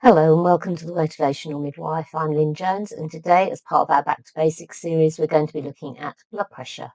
Hello and welcome to the Motivational Midwife. I'm Lynn Jones, and today, as part of our Back to Basics series, we're going to be looking at blood pressure.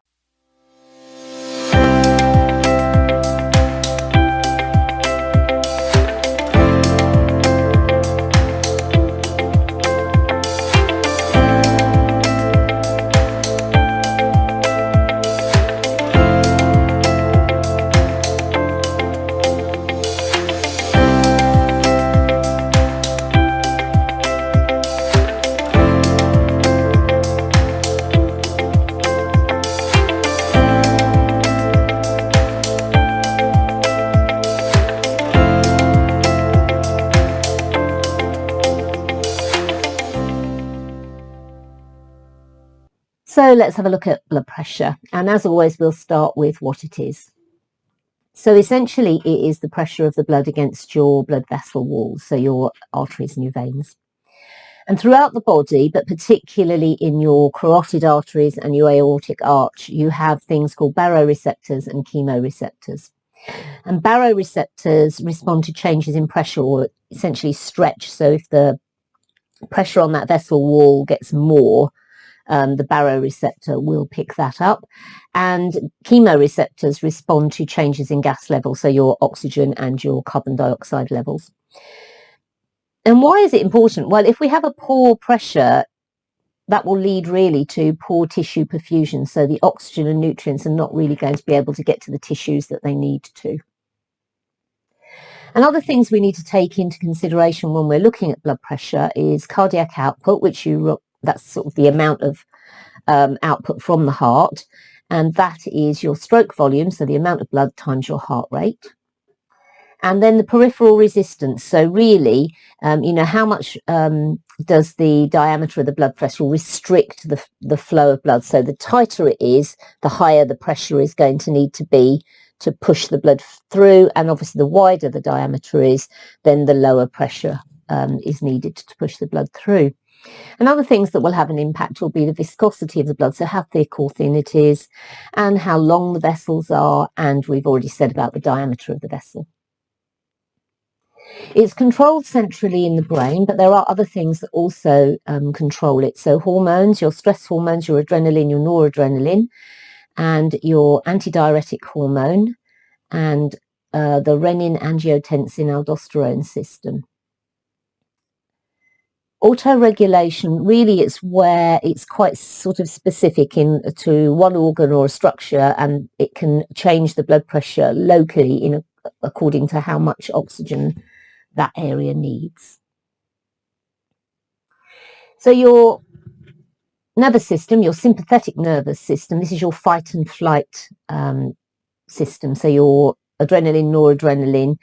So let's have a look at blood pressure. And as always, we'll start with what it is. So essentially, it is the pressure of the blood against your blood vessel walls, so your arteries and your veins. And throughout the body, but particularly in your carotid arteries and your aortic arch, you have things called baroreceptors and chemoreceptors. And baroreceptors respond to changes in pressure, or essentially stretch. So if the pressure on that vessel wall gets more, the baroreceptor will pick that up. And chemoreceptors respond to changes in gas levels, so your oxygen and your carbon dioxide levels. And why is it important? Well, if we have a poor pressure, that will lead really to poor tissue perfusion. So the oxygen and nutrients are not really going to be able to get to the tissues that they need to. And other things we need to take into consideration when we're looking at blood pressure is cardiac output, that's sort of the amount of output from the heart, and that is your stroke volume, so the amount of blood times your heart rate. And then the peripheral resistance, so really, how much does the diameter of the blood vessel restrict the flow of blood? So the tighter it is, the higher the pressure is going to need to be to push the blood through, and obviously the wider the diameter is, then the lower pressure is needed to push the blood through. And other things that will have an impact will be the viscosity of the blood, so how thick or thin it is, and how long the vessels are, and we've already said about the diameter of the vessel. It's controlled centrally in the brain, but there are other things that also control it. So hormones, your stress hormones, your adrenaline, your noradrenaline, and your antidiuretic hormone, and the renin-angiotensin-aldosterone system. Autoregulation, really, it's where it's quite sort of specific to one organ or a structure, and it can change the blood pressure locally according to how much oxygen that area needs. So your nervous system, your sympathetic nervous system, this is your fight and flight system. So your adrenaline, noradrenaline,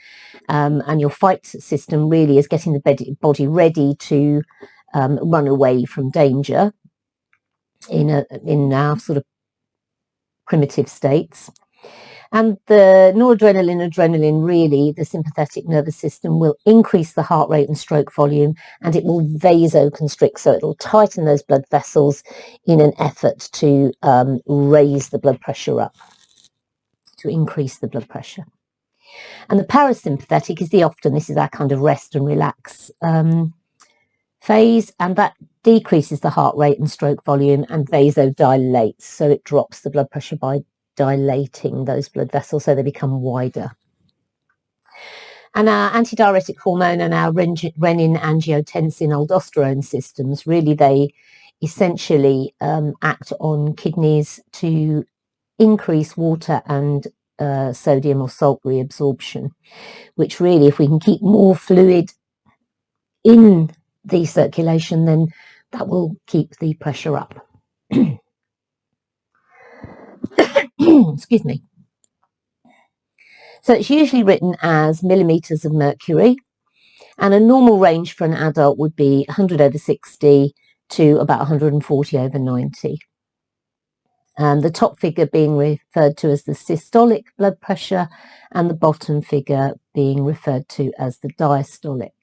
and your fight system really is getting the body ready to run away from danger in our sort of primitive states. And the noradrenaline, adrenaline, really, the sympathetic nervous system will increase the heart rate and stroke volume, and it will vasoconstrict, so it'll tighten those blood vessels in an effort to raise the blood pressure up, to increase the blood pressure. And the parasympathetic is this is our kind of rest and relax phase, and that decreases the heart rate and stroke volume and vasodilates, so it drops the blood pressure by dilating those blood vessels so they become wider. And our antidiuretic hormone and our renin-angiotensin-aldosterone systems, really, they essentially act on kidneys to increase water and sodium or salt reabsorption, which really, if we can keep more fluid in the circulation, then that will keep the pressure up. Excuse me. So it's usually written as millimeters of mercury, and a normal range for an adult would be 100/60 to about 140/90. And the top figure being referred to as the systolic blood pressure, and the bottom figure being referred to as the diastolic.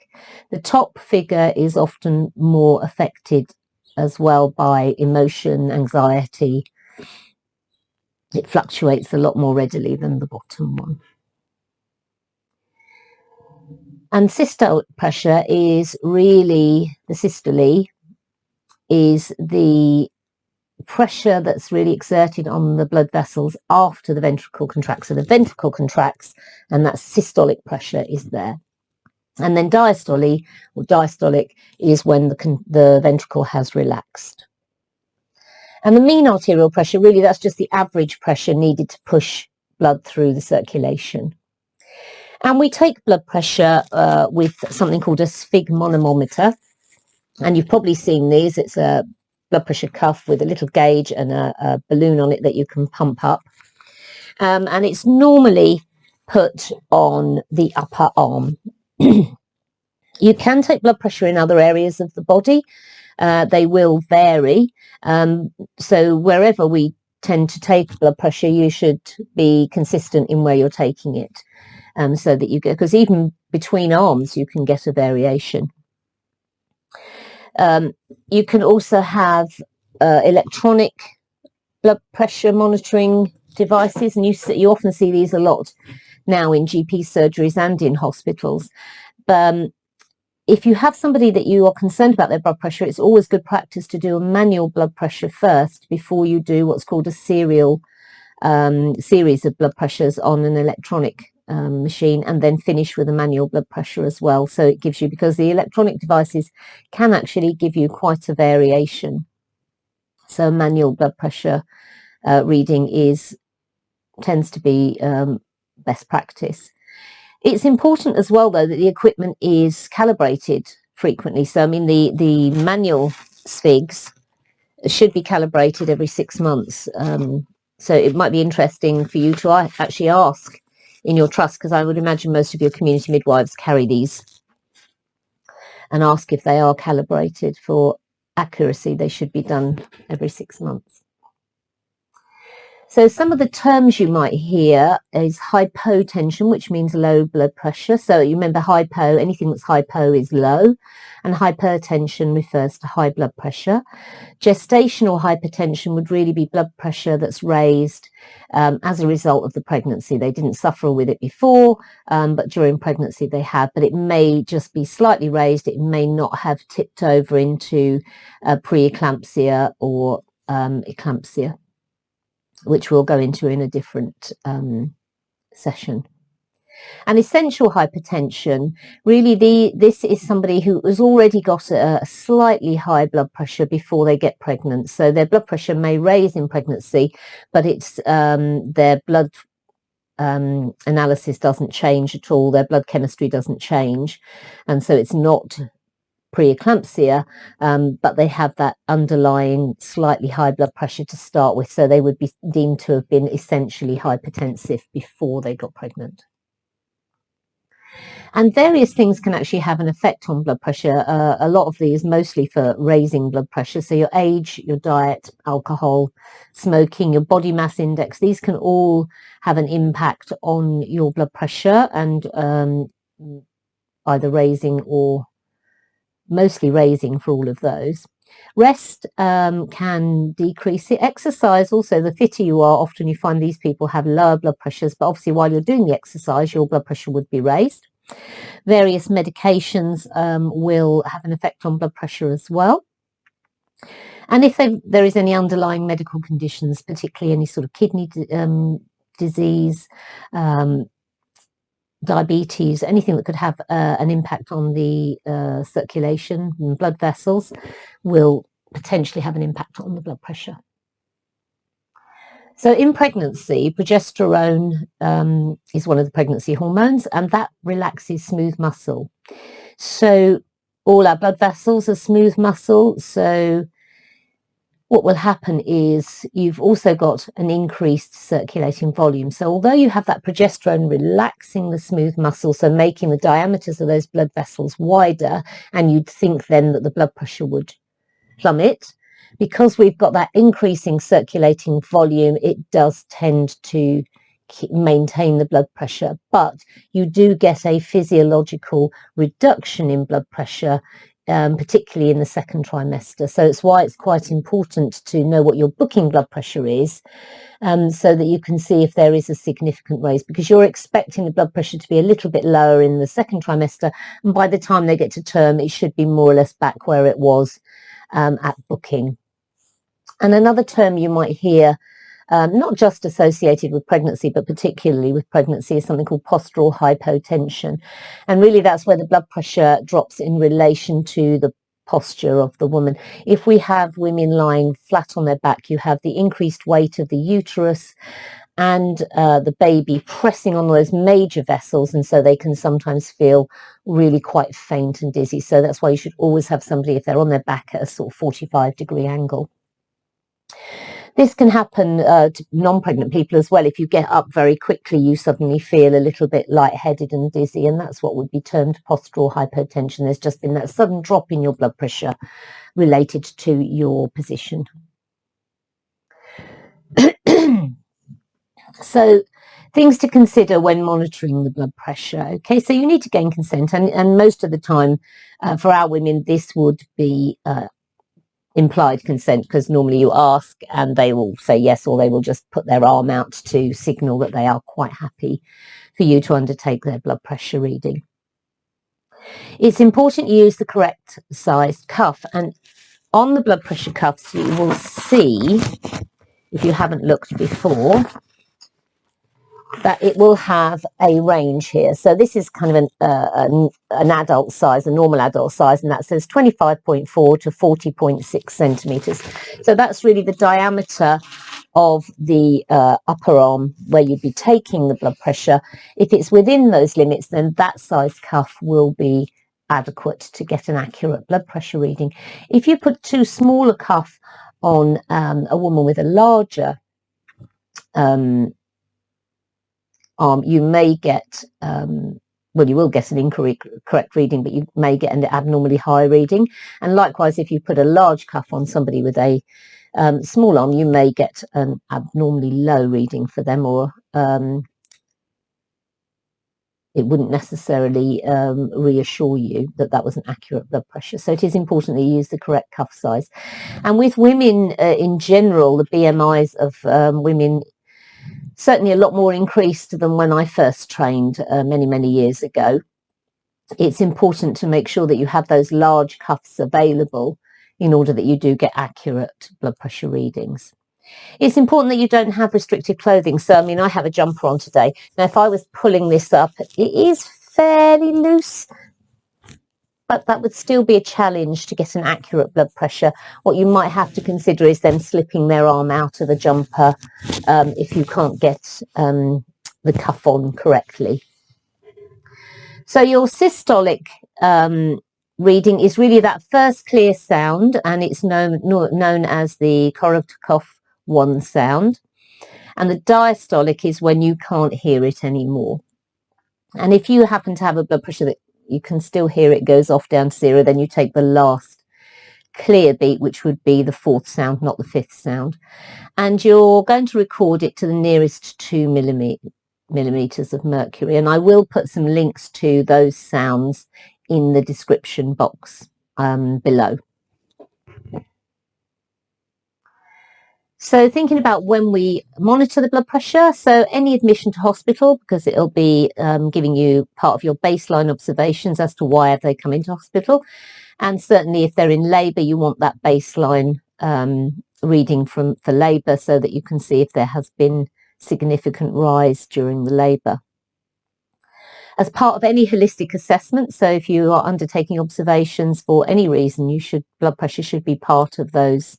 The top figure is often more affected as well by emotion, anxiety. It fluctuates a lot more readily than the bottom one. And systolic pressure is really, the systole is the pressure that's really exerted on the blood vessels after the ventricle contracts. So the ventricle contracts and that systolic pressure is there. And then diastole or diastolic is when the ventricle has relaxed. And the mean arterial pressure, really that's just the average pressure needed to push blood through the circulation. And we take blood pressure with something called a sphygmomanometer. And you've probably seen these. It's a blood pressure cuff with a little gauge and a balloon on it that you can pump up. And it's normally put on the upper arm. You can take blood pressure in other areas of the body. They will vary. So wherever we tend to take blood pressure, you should be consistent in where you're taking it. So that you get, because even between arms you can get a variation. You can also have electronic blood pressure monitoring devices, and you often see these a lot now in GP surgeries and in hospitals. If you have somebody that you are concerned about their blood pressure, it's always good practice to do a manual blood pressure first before you do what's called a serial series of blood pressures on an electronic machine, and then finish with a manual blood pressure as well. So it gives you, because the electronic devices can actually give you quite a variation. So manual blood pressure reading tends to be best practice. It's important as well, though, that the equipment is calibrated frequently. So I mean the manual sphygms should be calibrated every 6 months. So it might be interesting for you to actually ask in your trust, because I would imagine most of your community midwives carry these, and ask if they are calibrated for accuracy. They should be done every 6 months. So some of the terms you might hear is hypotension, which means low blood pressure. So you remember hypo, anything that's hypo is low, and hypertension refers to high blood pressure. Gestational hypertension would really be blood pressure that's raised as a result of the pregnancy. They didn't suffer with it before, but during pregnancy they have, but it may just be slightly raised. It may not have tipped over into preeclampsia or eclampsia, which we'll go into in a different session. And essential hypertension, really this is somebody who has already got a slightly high blood pressure before they get pregnant. So their blood pressure may raise in pregnancy, but it's their blood analysis doesn't change at all. Their blood chemistry doesn't change. And so it's not preeclampsia, but they have that underlying slightly high blood pressure to start with. So they would be deemed to have been essentially hypertensive before they got pregnant. And various things can actually have an effect on blood pressure. A lot of these mostly for raising blood pressure. So your age, your diet, alcohol, smoking, your body mass index, these can all have an impact on your blood pressure, and either raising or mostly raising for all of those. Rest can decrease it. Exercise also, the fitter you are, often you find these people have lower blood pressures, but obviously while you're doing the exercise, your blood pressure would be raised. Various medications will have an effect on blood pressure as well. And if there is any underlying medical conditions, particularly any sort of kidney disease, diabetes, anything that could have an impact on the circulation and blood vessels, will potentially have an impact on the blood pressure. So in pregnancy, progesterone is one of the pregnancy hormones, and that relaxes smooth muscle. So all our blood vessels are smooth muscle. So what will happen is you've also got an increased circulating volume. So although you have that progesterone relaxing the smooth muscle, so making the diameters of those blood vessels wider, and you'd think then that the blood pressure would plummet, because we've got that increasing circulating volume, it does tend to maintain the blood pressure, but you do get a physiological reduction in blood pressure particularly in the second trimester. So it's why it's quite important to know what your booking blood pressure is, so that you can see if there is a significant raise, because you're expecting the blood pressure to be a little bit lower in the second trimester, and by the time they get to term, it should be more or less back where it was at booking. And another term you might hear, not just associated with pregnancy, but particularly with pregnancy, is something called postural hypotension. And really that's where the blood pressure drops in relation to the posture of the woman. If we have women lying flat on their back, you have the increased weight of the uterus and the baby pressing on those major vessels, and so they can sometimes feel really quite faint and dizzy. So that's why you should always have somebody, if they're on their back, at a sort of 45-degree angle. This can happen to non-pregnant people as well. If you get up very quickly, you suddenly feel a little bit lightheaded and dizzy, and that's what would be termed postural hypotension. There's just been that sudden drop in your blood pressure related to your position. So things to consider when monitoring the blood pressure. Okay, so you need to gain consent, and most of the time for our women this would be implied consent, because normally you ask and they will say yes, or they will just put their arm out to signal that they are quite happy for you to undertake their blood pressure reading. It's important you use the correct sized cuff, and on the blood pressure cuffs you will see, if you haven't looked before, that it will have a range here. So this is kind of an adult size, a normal adult size, and that says 25.4 to 40.6 centimetres. So that's really the diameter of the upper arm where you'd be taking the blood pressure. If it's within those limits, then that size cuff will be adequate to get an accurate blood pressure reading. If you put too small a cuff on a woman with a larger arm, you may get, well, you will get an incorrect reading, but you may get an abnormally high reading. And likewise, if you put a large cuff on somebody with a small arm, you may get an abnormally low reading for them, or it wouldn't necessarily reassure you that that was an accurate blood pressure. So it is important that you use the correct cuff size. And with women in general, the BMIs of women certainly a lot more increased than when I first trained many years ago. It's important to make sure that you have those large cuffs available in order that you do get accurate blood pressure readings. It's important that you don't have restrictive clothing. So, I mean, I have a jumper on today. Now, if I was pulling this up, it is fairly loose, but that would still be a challenge to get an accurate blood pressure. What you might have to consider is them slipping their arm out of the jumper if you can't get the cuff on correctly. So your systolic reading is really that first clear sound, and it's known as the Korotkoff 1 sound. And the diastolic is when you can't hear it anymore. And if you happen to have a blood pressure that you can still hear it goes off down to 0, then you take the last clear beat, which would be the 4th sound, not the 5th sound. And you're going to record it to the nearest 2 millimeters of mercury. And I will put some links to those sounds in the description box below. So thinking about when we monitor the blood pressure, so any admission to hospital, because it'll be giving you part of your baseline observations as to why have they come into hospital. And certainly if they're in labour, you want that baseline reading for labour, so that you can see if there has been significant rise during the labour. As part of any holistic assessment, so if you are undertaking observations for any reason, blood pressure should be part of those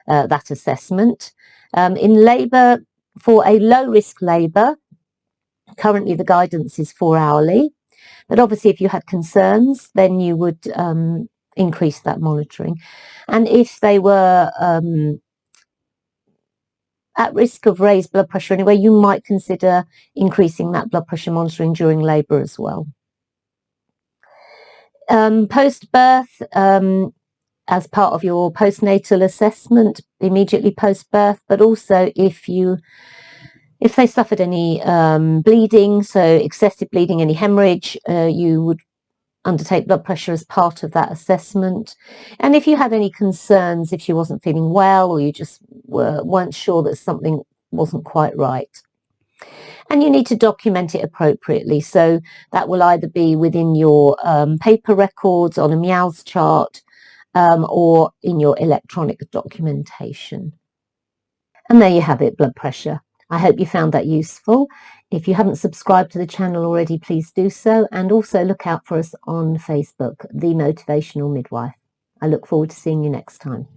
that assessment. In labour, for a low-risk labour, currently the guidance is 4 hourly, but obviously if you had concerns, then you would increase that monitoring. And if they were at risk of raised blood pressure anyway, you might consider increasing that blood pressure monitoring during labour as well. Post-birth, as part of your postnatal assessment immediately post-birth, but also if they suffered any bleeding, so excessive bleeding, any hemorrhage, you would undertake blood pressure as part of that assessment. And if you had any concerns, if she wasn't feeling well, or you just weren't sure that something wasn't quite right. And you need to document it appropriately. So that will either be within your paper records on a Myles chart, or in your electronic documentation. And there you have it, blood pressure. I hope you found that useful. If you haven't subscribed to the channel already, please do so. And also look out for us on Facebook, The Motivational Midwife. I look forward to seeing you next time.